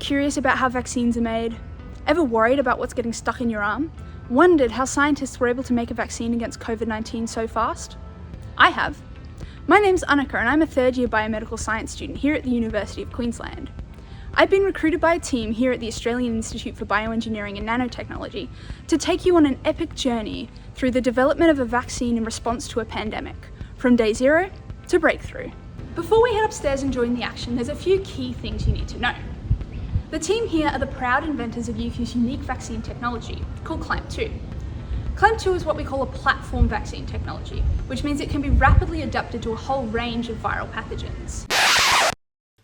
curious about how vaccines are made? Ever worried about what's getting stuck in your arm? Wondered how scientists were able to make a vaccine against COVID-19 so fast? I have. My name's Aanika and I'm a third-year biomedical science student here at the University of Queensland. I've been recruited by a team here at the Australian Institute for Bioengineering and Nanotechnology to take you on an epic journey through the development of a vaccine in response to a pandemic, from day zero to breakthrough. Before we head upstairs and join the action, there's a few key things you need to know. The team here are the proud inventors of UQ's unique vaccine technology, called CLAMP2. CLAMP2 is what we call a platform vaccine technology, which means it can be rapidly adapted to a whole range of viral pathogens.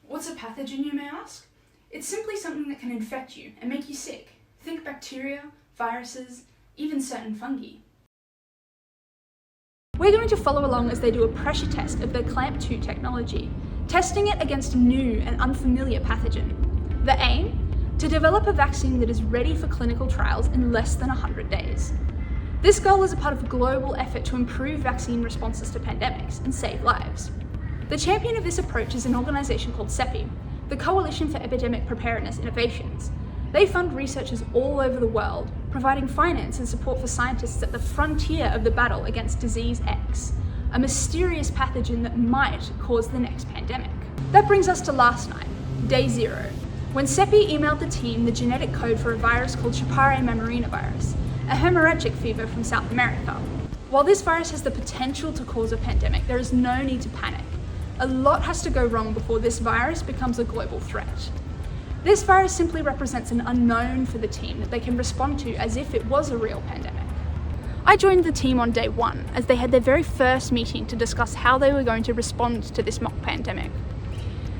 What's a pathogen, you may ask? It's simply something that can infect you and make you sick. Think bacteria, viruses, even certain fungi. We're going to follow along as they do a pressure test of their CLAMP2 technology, testing it against a new and unfamiliar pathogen. The aim? To develop a vaccine that is ready for clinical trials in less than 100 days. This goal is a part of a global effort to improve vaccine responses to pandemics and save lives. The champion of this approach is an organisation called CEPI, the Coalition for Epidemic Preparedness Innovations. They fund researchers all over the world, providing finance and support for scientists at the frontier of the battle against Disease X, a mysterious pathogen that might cause the next pandemic. That brings us to last night, day zero, when CEPI emailed the team the genetic code for a virus called Shapare Mamarina virus, a hemorrhagic fever from South America. While this virus has the potential to cause a pandemic, there is no need to panic. A lot has to go wrong before this virus becomes a global threat. This virus simply represents an unknown for the team that they can respond to as if it was a real pandemic. I joined the team on day one as they had their very first meeting to discuss how they were going to respond to this mock pandemic.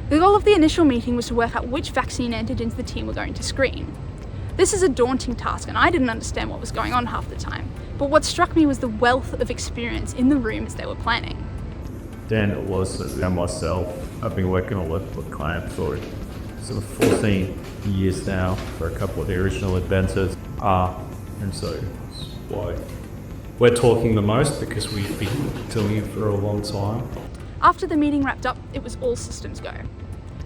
The goal of the initial meeting was to work out which vaccine antigens the team were going to screen. This is a daunting task and I didn't understand what was going on half the time, but what struck me was the wealth of experience in the room as they were planning. Dan, it was myself. I've been working on with CLAMP for sort of 14 years now for a couple of the original inventors. And so that's why we're talking the most, because we've been doing it for a long time. After the meeting wrapped up, it was all systems go.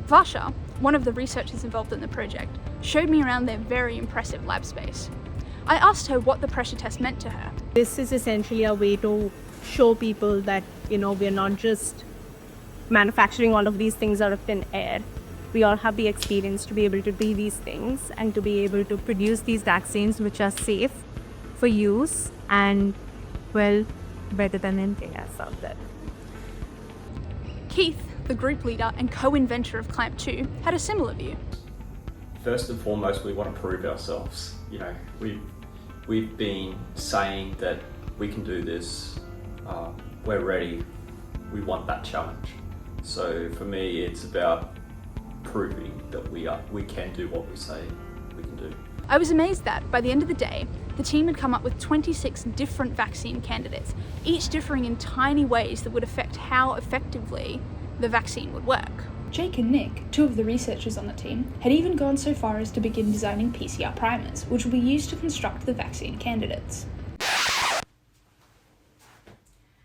Varsha, one of the researchers involved in the project, showed me around their very impressive lab space. I asked her what the pressure test meant to her. This is essentially a way to show people that, we're not just manufacturing all of these things out of thin air. We all have the experience to be able to do these things and to be able to produce these vaccines which are safe for use and, well, better than anything else out there. Keith, the group leader and co-inventor of CLAMP2, had a similar view. First and foremost, we want to prove ourselves. We've been saying that we can do this, we're ready, we want that challenge. So for me, it's about proving that we can do what we say we can do. I was amazed that, by the end of the day, the team had come up with 26 different vaccine candidates, each differing in tiny ways that would affect how effectively the vaccine would work. Jake and Nick, two of the researchers on the team, had even gone so far as to begin designing PCR primers, which will be used to construct the vaccine candidates.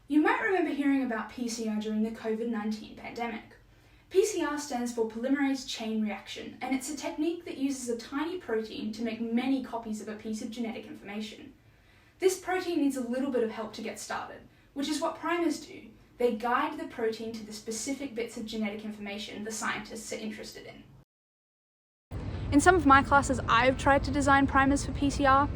You might remember hearing about PCR during the COVID-19 pandemic. PCR stands for polymerase chain reaction, and it's a technique that uses a tiny protein to make many copies of a piece of genetic information. This protein needs a little bit of help to get started, which is what primers do. They guide the protein to the specific bits of genetic information the scientists are interested in. In some of my classes I've tried to design primers for PCR.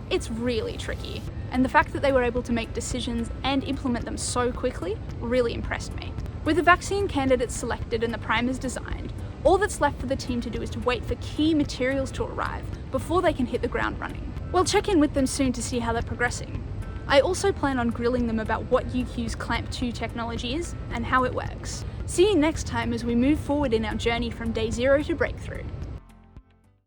It's really tricky, and the fact that they were able to make decisions and implement them so quickly really impressed me. With the vaccine candidates selected and the primers designed, all that's left for the team to do is to wait for key materials to arrive before they can hit the ground running. We'll check in with them soon to see how they're progressing. I also plan on grilling them about what UQ's CLAMP2 technology is and how it works. See you next time as we move forward in our journey from day zero to breakthrough.